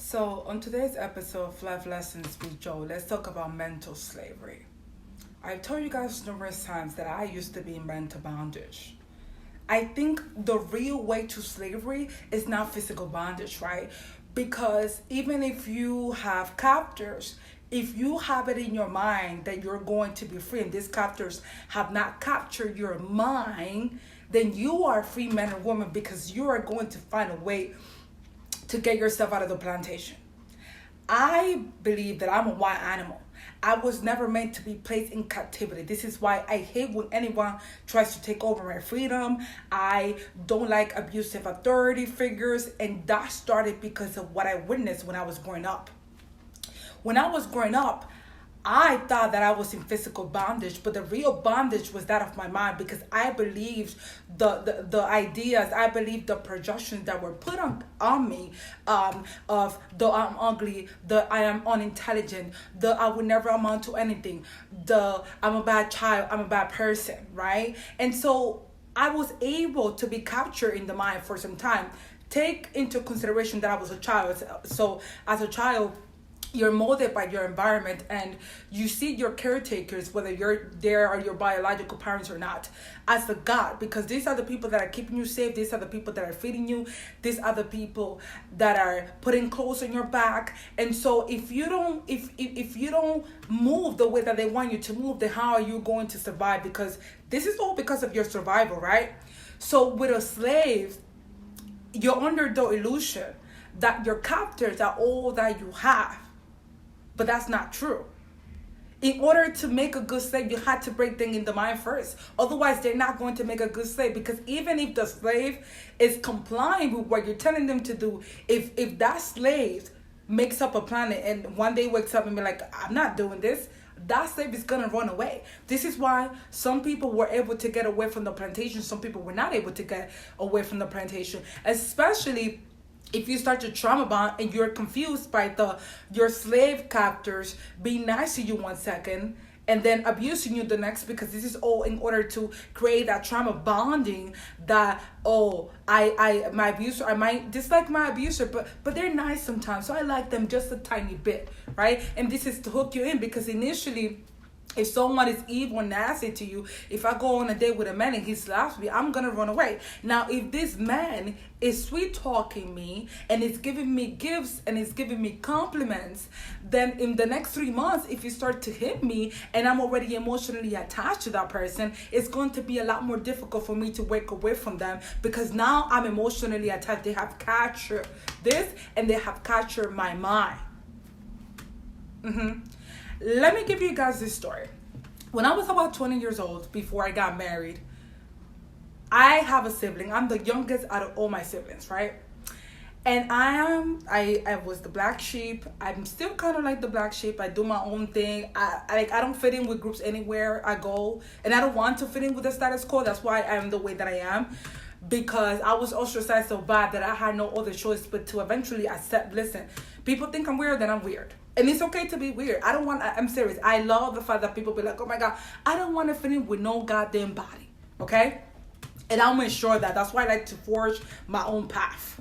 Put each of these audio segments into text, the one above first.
So, on today's episode of Life Lessons with Joe, let's talk about mental slavery. I've told you guys numerous times that I used to be in mental bondage. I think the real way to slavery is not physical bondage, right? Because even if you have captors, if you have it in your mind that you're going to be free and these captors have not captured your mind, then you are a free man or woman because you are going to find a way to get yourself out of the plantation. I believe that I'm a wild animal. I was never meant to be placed in captivity. This is why I hate when anyone tries to take over my freedom. I don't like abusive authority figures, and that started because of what I witnessed when I was growing up. When I was growing up, I thought that I was in physical bondage, but the real bondage was that of my mind, because I believed the ideas, I believed the projections that were put on me, of the I'm ugly, the I am unintelligent, the I would never amount to anything, the I'm a bad child, I'm a bad person, right? And so I was able to be captured in the mind for some time. Take into consideration that I was a child. So as a child, you're molded by your environment, and you see your caretakers, whether there are your biological parents or not, as the God, because these are the people that are keeping you safe. These are the people that are feeding you. These are the people that are putting clothes on your back. And so if you don't, if you don't move the way that they want you to move, then how are you going to survive? Because this is all because of your survival, right? So with a slave, you're under the illusion that your captors are all that you have. But that's not true. In order to make a good slave, you had to break things in the mind first. Otherwise, they're not going to make a good slave, because even if the slave is complying with what you're telling them to do, if that slave makes up a plan and one day wakes up and be like, I'm not doing this, that slave is going to run away. This is why some people were able to get away from the plantation. Some people were not able to get away from the plantation, especially if you start to trauma bond and you're confused by your slave captors being nice to you one second and then abusing you the next, because this is all in order to create that trauma bonding that, my abuser, I might dislike my abuser, but they're nice sometimes, so I like them just a tiny bit, right? And this is to hook you in, because initially, if someone is evil and nasty to you, if I go on a date with a man and he slaps me, I'm going to run away. Now, if this man is sweet talking me and is giving me gifts and is giving me compliments, then in the next 3 months, if you start to hit me and I'm already emotionally attached to that person, it's going to be a lot more difficult for me to break away from them, because now I'm emotionally attached. They have captured this and they have captured my mind. Let me give you guys this story. When I was about 20 years old, before I got married, I have a sibling. I'm the youngest out of all my siblings, right? And I was the black sheep. I'm still kind of like the black sheep. I do my own thing. I don't fit in with groups anywhere I go. And I don't want to fit in with the status quo. That's why I am the way that I am. Because I was ostracized so bad that I had no other choice but to eventually accept, listen, people think I'm weird, then I'm weird. And it's okay to be weird. I'm serious. I love the fact that people be like, oh my God, I don't want to fit in with no goddamn body. Okay? And I'll make sure that. That's why I like to forge my own path.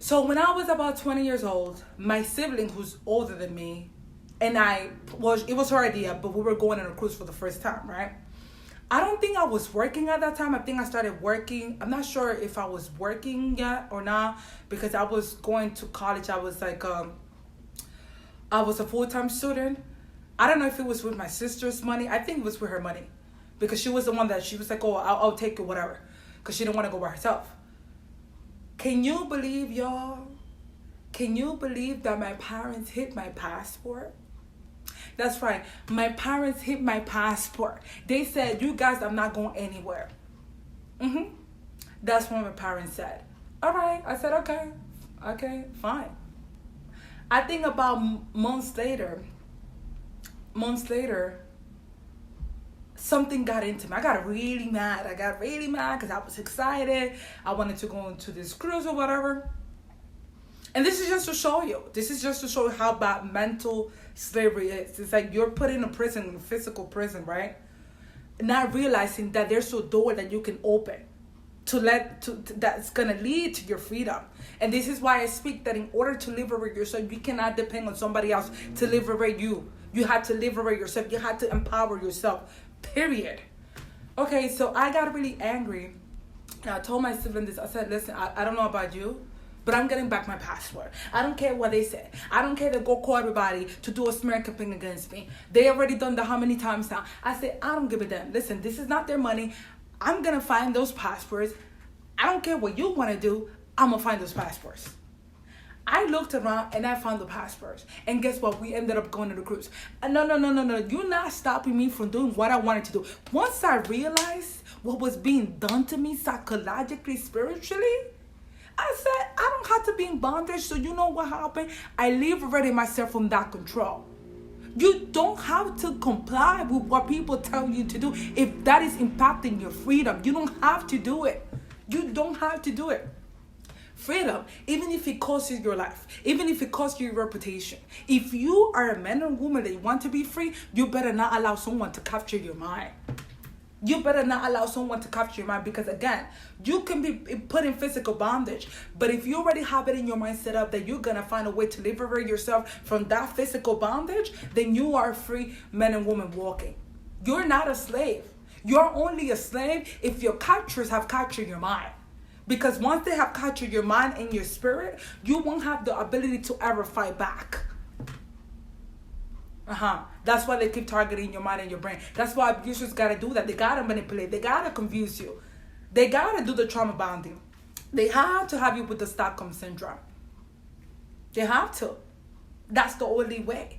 So when I was about 20 years old, my sibling, who's older than me, and it was her idea, but we were going on a cruise for the first time, right? I don't think I was working at that time. I think I started working. I'm not sure if I was working yet or not, because I was going to college. I was like, I was a full-time student. I don't know if it was with my sister's money. I think it was with her money, because she was the one that she was like, oh, I'll take it, whatever, because she didn't want to go by herself. Can you believe, y'all? Can you believe that my parents hid my passport? That's right. My parents hid my passport. They said, you guys, I'm not going anywhere. That's what my parents said. All right. I said, okay, fine. I think about months later, something got into me. I got really mad because I was excited. I wanted to go into this cruise or whatever. And this is just to show you. This is just to show you how bad mental slavery is. It's like you're put in a prison, a physical prison, right? Not realizing that there's a door that you can open that's gonna lead to your freedom. And this is why I speak that in order to liberate yourself, you cannot depend on somebody else to liberate you. You have to liberate yourself. You have to empower yourself. Period. Okay, so I got really angry. And I told my sibling this. I said, listen, I don't know about you, but I'm getting back my passport. I don't care what they said. I don't care to go call everybody to do a smear campaign against me. They already done that how many times now? I said, I don't give a damn. Listen, this is not their money. I'm going to find those passports. I don't care what you want to do. I'm going to find those passports. I looked around and I found the passports. And guess what? We ended up going to the cruise. No. You're not stopping me from doing what I wanted to do. Once I realized what was being done to me psychologically, spiritually, I said, I don't have to be in bondage. So you know what happened? I liberated myself from that control. You don't have to comply with what people tell you to do if that is impacting your freedom. You don't have to do it. You don't have to do it. Freedom, even if it costs you your life, even if it costs you your reputation. If you are a man or woman that you want to be free, you better not allow someone to capture your mind. You better not allow someone to capture your mind, because again, you can be put in physical bondage, but if you already have it in your mind set up that you're going to find a way to liberate yourself from that physical bondage, then you are a free man and woman walking. You're not a slave. You're only a slave if your captors have captured your mind. Because once they have captured your mind and your spirit, you won't have the ability to ever fight back. That's why they keep targeting your mind and your brain. That's why abusers got to do that. They got to manipulate. They got to confuse you. They got to do the trauma bonding. They have to have you with the Stockholm syndrome. They have to. That's the only way.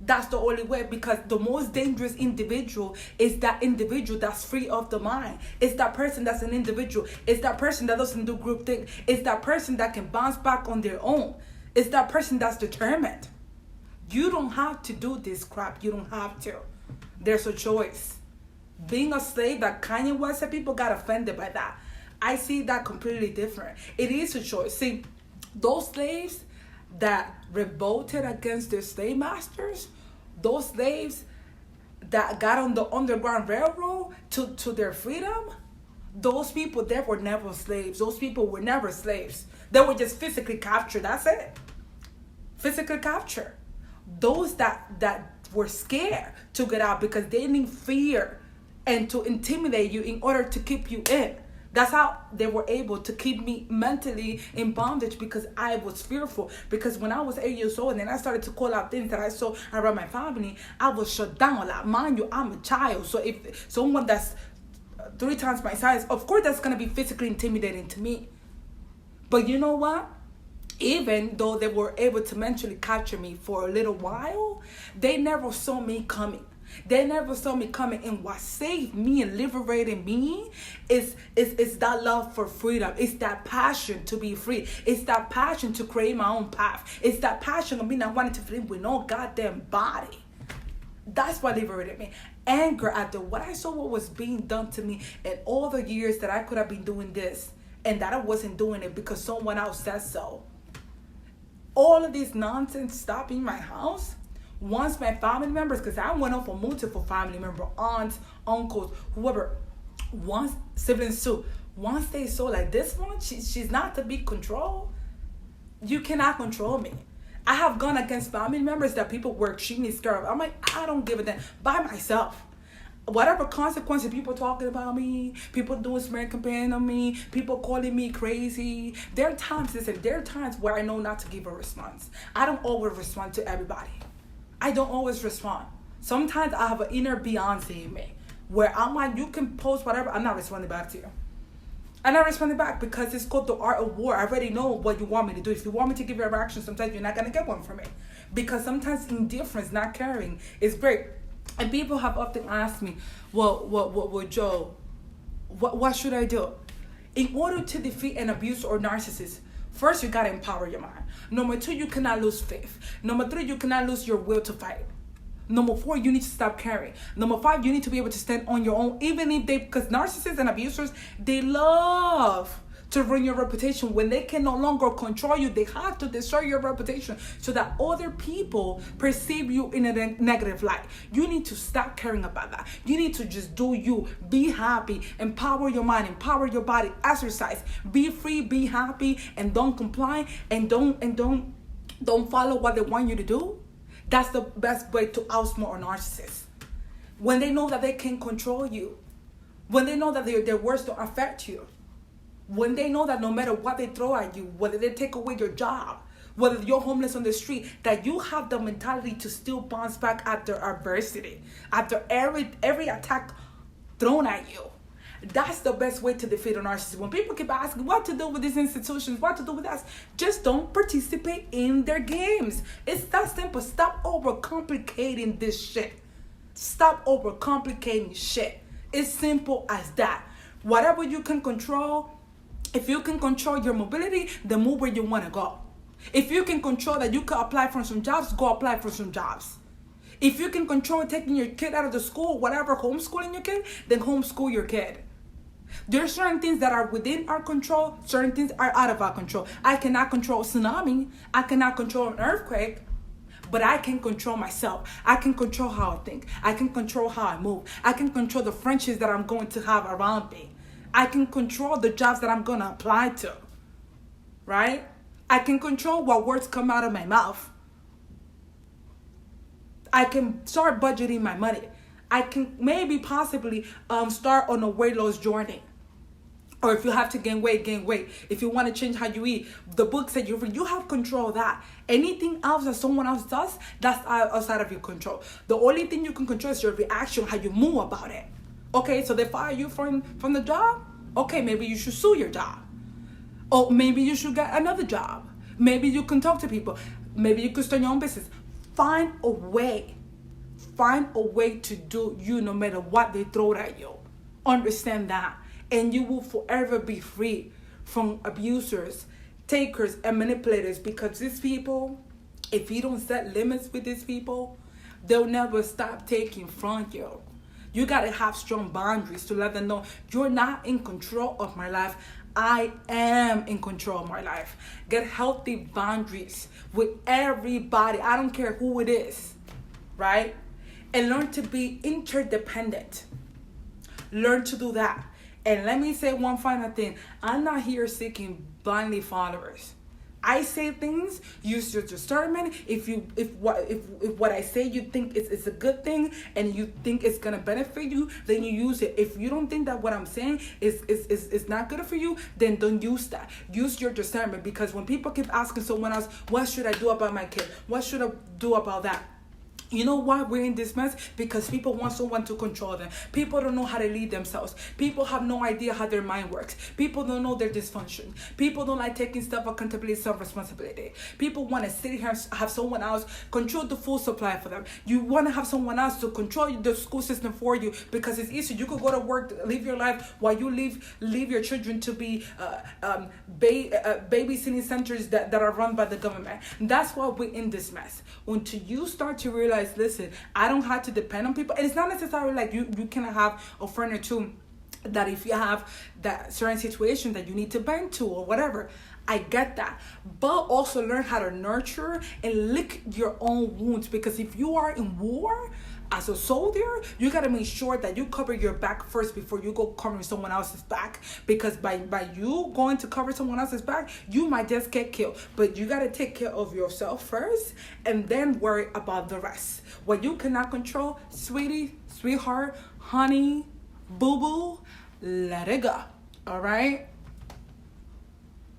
That's the only way, because the most dangerous individual is that individual that's free of the mind. It's that person that's an individual. It's that person that doesn't do group thing. It's that person that can bounce back on their own. It's that person that's determined. You don't have to do this crap. You don't have to. There's a choice. Being a slave, that Kanye West said, people got offended by that. I see that completely different. It is a choice. See, those slaves that revolted against their slave masters, those slaves that got on the Underground Railroad to their freedom, those people, they were never slaves. Those people were never slaves. They were just physically captured. That's it. Physically captured. Those that were scared to get out because they need fear and to intimidate you in order to keep you in. That's how they were able to keep me mentally in bondage, because I was fearful. Because when I was 8 years old and I started to call out things that I saw around my family, I was shut down. Like, mind you, I'm a child. So if someone that's 3 times my size, of course that's going to be physically intimidating to me. But you know what? Even though they were able to mentally capture me for a little while, they never saw me coming. They never saw me coming. And what saved me and liberated me is that love for freedom. It's that passion to be free. It's that passion to create my own path. It's that passion of me not wanting to fit in with no goddamn body. That's what liberated me. Anger at what I saw what was being done to me, and all the years that I could have been doing this and that I wasn't doing it because someone else said so. All of this nonsense stopped in my house. Once my family members, because I went on for multiple family members, aunts, uncles, whoever, once siblings too, once they saw like this one, she's not to be controlled. You cannot control me. I have gone against family members that people were extremely scared of. I'm like, I don't give a damn. By myself. Whatever consequences, people talking about me, people doing smear campaign on me, people calling me crazy. There are times where I know not to give a response. I don't always respond to everybody. I don't always respond. Sometimes I have an inner Beyonce in me where I'm like, you can post whatever. I'm not responding back to you. I'm not responding back because it's called the art of war. I already know what you want me to do. If you want me to give you a reaction, sometimes you're not going to get one from me. Because sometimes indifference, not caring, is great. And people have often asked me, well, Joe, what should I do? In order to defeat an abuser or narcissist, first, you got to empower your mind. Number 2, you cannot lose faith. Number 3, you cannot lose your will to fight. Number 4, you need to stop caring. Number 5, you need to be able to stand on your own, even if because narcissists and abusers, they love to ruin your reputation. When they can no longer control you, they have to destroy your reputation so that other people perceive you in a negative light. You need to stop caring about that. You need to just do you. Be happy. Empower your mind. Empower your body. Exercise. Be free. Be happy. And don't comply. And don't follow what they want you to do. That's the best way to outsmart a narcissist. When they know that they can control you. When they know that their words don't affect you. When they know that no matter what they throw at you, whether they take away your job, whether you're homeless on the street, that you have the mentality to still bounce back after adversity, after every attack thrown at you. That's the best way to defeat a narcissist. When people keep asking what to do with these institutions, what to do with us, just don't participate in their games. It's that simple. Stop overcomplicating this shit. Stop overcomplicating shit. It's simple as that. Whatever you can control, if you can control your mobility, then move where you want to go. If you can control that you can apply for some jobs, go apply for some jobs. If you can control taking your kid out of the school, whatever, homeschooling your kid, then homeschool your kid. There are certain things that are within our control, certain things are out of our control. I cannot control a tsunami. I cannot control an earthquake. But I can control myself. I can control how I think. I can control how I move. I can control the friendships that I'm going to have around me. I can control the jobs that I'm going to apply to. Right? I can control what words come out of my mouth. I can start budgeting my money. I can maybe possibly start on a weight loss journey. Or if you have to gain weight, gain weight. If you want to change how you eat, the books that you read, you have control of that. Anything else that someone else does, that's outside of your control. The only thing you can control is your reaction, how you move about it. Okay, so they fire you from the job? Okay, maybe you should sue your job. Or maybe you should get another job. Maybe you can talk to people. Maybe you could start your own business. Find a way. Find a way to do you no matter what they throw at you. Understand that. And you will forever be free from abusers, takers, and manipulators. Because these people, if you don't set limits with these people, they'll never stop taking from you. You got to have strong boundaries to let them know you're not in control of my life. I am in control of my life. Get healthy boundaries with everybody. I don't care who it is, right? And learn to be interdependent. Learn to do that. And let me say one final thing. I'm not here seeking blindly followers. I say things, use your discernment. If what I say you think it's a good thing and you think it's gonna benefit you, then you use it. If you don't think that what I'm saying is not good for you, then don't use that. Use your discernment, because when people keep asking someone else, what should I do about my kid? What should I do about that? You know why we're in this mess? Because people want someone to control them. People don't know how to lead themselves. People have no idea how their mind works. People don't know their dysfunction. People don't like taking self-accountability, self-responsibility. People want to sit here and have someone else control the food supply for them. You want to have someone else to control the school system for you because it's easy. You could go to work, live your life while you leave your children to be babysitting centers that are run by the government. That's why we're in this mess. Until you start to realize, listen, I don't have to depend on people. And it's not necessarily like you can have a friend or two that if you have that certain situation that you need to bend to or whatever. I get that. But also learn how to nurture and lick your own wounds. Because if you are in war as a soldier, you got to make sure that you cover your back first before you go covering someone else's back. Because by you going to cover someone else's back, you might just get killed. But you got to take care of yourself first and then worry about the rest. What you cannot control, sweetie, sweetheart, honey, boo-boo, let it go. All right?